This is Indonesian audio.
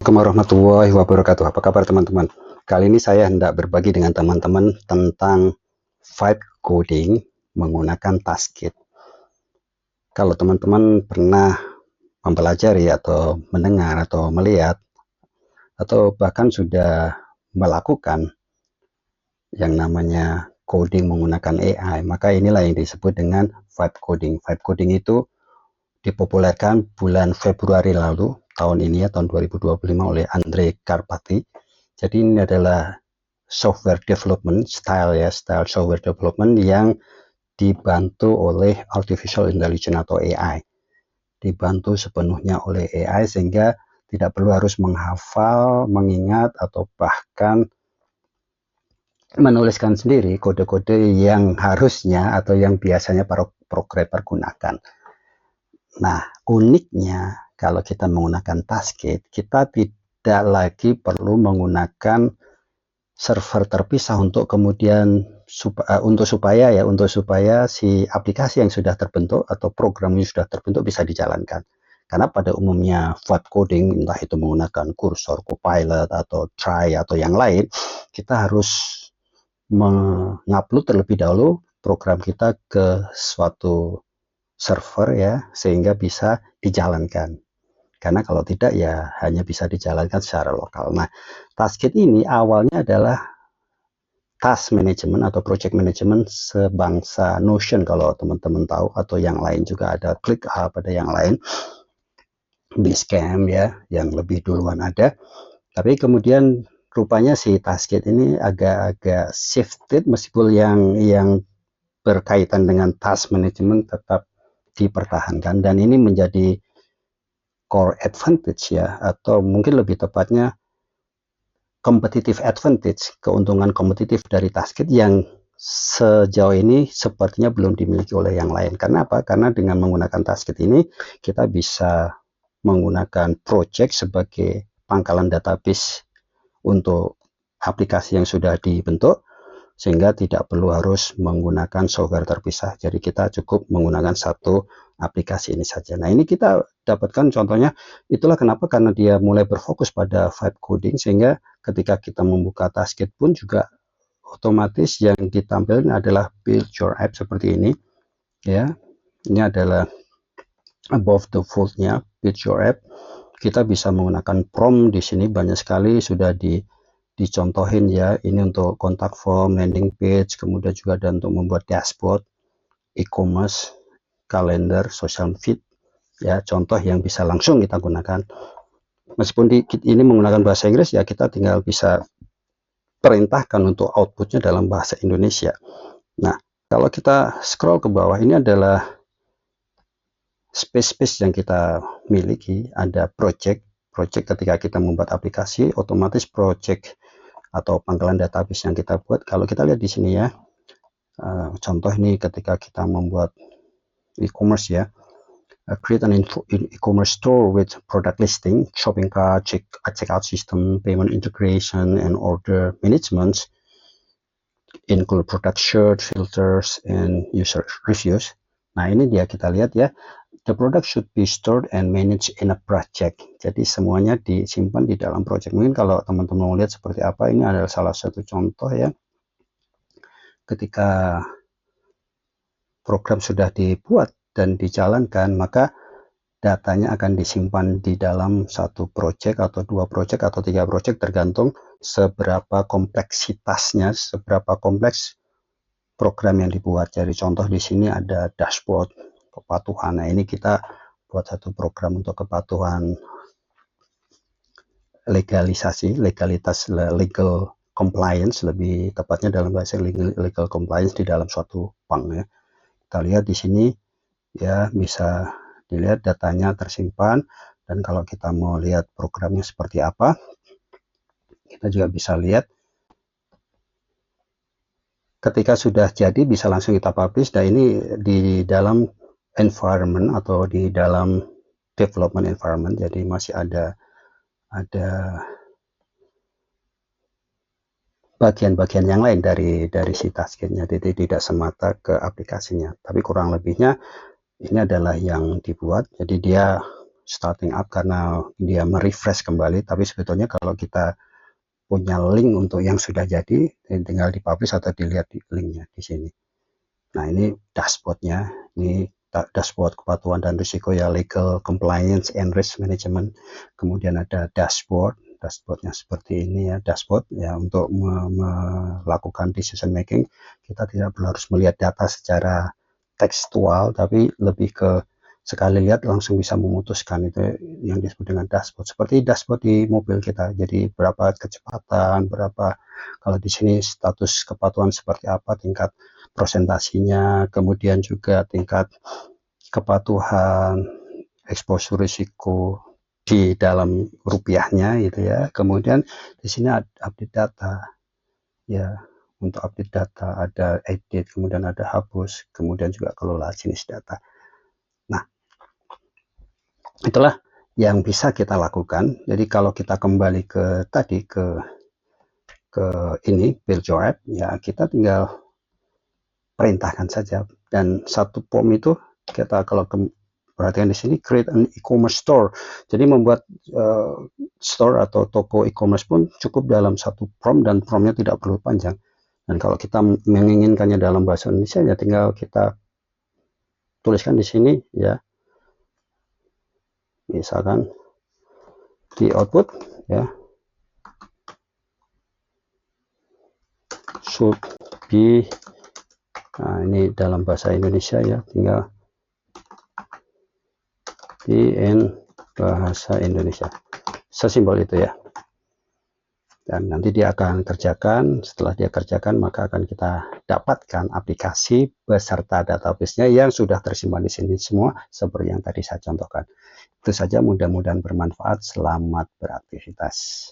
Assalamualaikum warahmatullahi wabarakatuh. Apa kabar teman-teman? Kali ini saya hendak berbagi dengan teman-teman tentang vibe coding menggunakan Taskit. Kalau teman-teman pernah mempelajari atau mendengar atau melihat atau bahkan sudah melakukan yang namanya coding menggunakan AI, maka inilah yang disebut dengan vibe coding. Vibe coding itu dipopulerkan bulan Februari lalu tahun ini ya, tahun 2025 oleh Andre Karpathy. Jadi ini adalah software development style ya, style software development yang dibantu oleh artificial intelligence atau AI. Dibantu sepenuhnya oleh AI sehingga tidak perlu harus menghafal, mengingat atau bahkan menuliskan sendiri kode-kode yang harusnya atau yang biasanya para programmer gunakan. Nah, uniknya kalau kita menggunakan Taskit, kita tidak lagi perlu menggunakan server terpisah untuk kemudian untuk supaya si aplikasi yang sudah terbentuk atau program yang sudah terbentuk bisa dijalankan. Karena pada umumnya vibe coding, entah itu menggunakan Cursor, Copilot, atau Try, atau yang lain, kita harus mengupload terlebih dahulu program kita ke suatu server ya, sehingga bisa dijalankan. Karena kalau tidak ya hanya bisa dijalankan secara lokal. Nah, Taskit ini awalnya adalah task management atau project management sebangsa Notion kalau teman-teman tahu, atau yang lain juga ada ClickUp, ada yang lain, Basecamp ya, yang lebih duluan ada. Tapi kemudian rupanya si Taskit ini agak-agak shifted, meskipun yang berkaitan dengan task management tetap dipertahankan, dan ini menjadi core advantage ya, atau mungkin lebih tepatnya competitive advantage, keuntungan kompetitif dari Taskit yang sejauh ini sepertinya belum dimiliki oleh yang lain. Karena apa? Karena dengan menggunakan Taskit ini kita bisa menggunakan project sebagai pangkalan database untuk aplikasi yang sudah dibentuk, sehingga tidak perlu harus menggunakan software terpisah. Jadi kita cukup menggunakan satu aplikasi ini saja. Nah, ini kita dapatkan contohnya, itulah kenapa, karena dia mulai berfokus pada vibe coding, sehingga ketika kita membuka Taskit pun juga otomatis yang ditampilkan adalah build your app seperti ini ya. Ini adalah above the fold-nya, build your app. Kita bisa menggunakan prompt di sini, banyak sekali sudah dicontohin ya. Ini untuk kontak form, landing page, kemudian juga ada untuk membuat dashboard, e-commerce, kalender, social feed ya, contoh yang bisa langsung kita gunakan. Meskipun ini menggunakan bahasa Inggris ya, kita tinggal bisa perintahkan untuk outputnya dalam bahasa Indonesia. Nah, kalau kita scroll ke bawah, ini adalah space yang kita miliki. Ada project ketika kita membuat aplikasi, otomatis project atau pangkalan database yang kita buat. Kalau kita lihat di sini ya, contoh ini ketika kita membuat e-commerce ya, create an e-commerce store with product listing, shopping cart, checkout system, payment integration, and order management, include product search, filters, and user reviews. Nah, ini dia, kita lihat ya, the product should be stored and managed in a project. Jadi semuanya disimpan di dalam project. Mungkin kalau teman-teman mau lihat seperti apa, ini adalah salah satu contoh ya. Ketika program sudah dibuat dan dijalankan, maka datanya akan disimpan di dalam satu project atau dua project atau tiga project, tergantung seberapa kompleksitasnya, seberapa kompleks program yang dibuat. Jadi contoh di sini ada dashboard kepatuhan. Nah, ini kita buat satu program untuk kepatuhan legalitas, legal compliance, lebih tepatnya dalam bahasa legal compliance di dalam suatu bank ya. Kita lihat di sini ya, bisa dilihat datanya tersimpan, dan kalau kita mau lihat programnya seperti apa, kita juga bisa lihat ketika sudah jadi bisa langsung kita publish. Nah, ini di dalam environment atau di dalam development environment, jadi masih ada bagian-bagian yang lain dari si Taskitnya, jadi tidak semata ke aplikasinya, tapi kurang lebihnya ini adalah yang dibuat. Jadi dia starting up karena dia merefresh kembali. Tapi sebetulnya kalau kita punya link untuk yang sudah jadi, tinggal dipublish atau dilihat di linknya di sini. Nah, ini dashboardnya. Ini dashboard kepatuhan dan risiko ya, legal compliance and risk management. Kemudian ada dashboardnya seperti ini ya, dashboard ya, untuk melakukan decision making. Kita tidak perlu harus melihat data secara tekstual, tapi lebih ke sekali lihat langsung bisa memutuskan. Itu yang disebut dengan dashboard, seperti dashboard di mobil kita. Jadi berapa kecepatan, berapa, kalau di sini status kepatuhan seperti apa, tingkat prosentasinya, kemudian juga tingkat kepatuhan, eksposur risiko di dalam rupiahnya gitu ya. Kemudian di sini ada update data ya, untuk update data ada edit, kemudian ada hapus, kemudian juga kelola jenis data. Nah, itulah yang bisa kita lakukan. Jadi kalau kita kembali ke tadi ke ini Virtual App ya, kita tinggal perintahkan saja. Dan satu form itu kita, kalau perhatikan di sini, create an e-commerce store. Jadi membuat store atau toko e-commerce pun cukup dalam satu prompt, dan promptnya tidak perlu panjang. Dan kalau kita menginginkannya dalam bahasa Indonesia ya, tinggal kita tuliskan di sini ya. Misalkan di output ya, should be, nah ini dalam bahasa Indonesia ya, tinggal in bahasa Indonesia, sesimpel itu ya. Dan nanti dia akan kerjakan. Setelah dia kerjakan, maka akan kita dapatkan aplikasi beserta database-nya yang sudah tersimpan di sini semua, seperti yang tadi saya contohkan. Itu saja, mudah-mudahan bermanfaat. Selamat beraktivitas.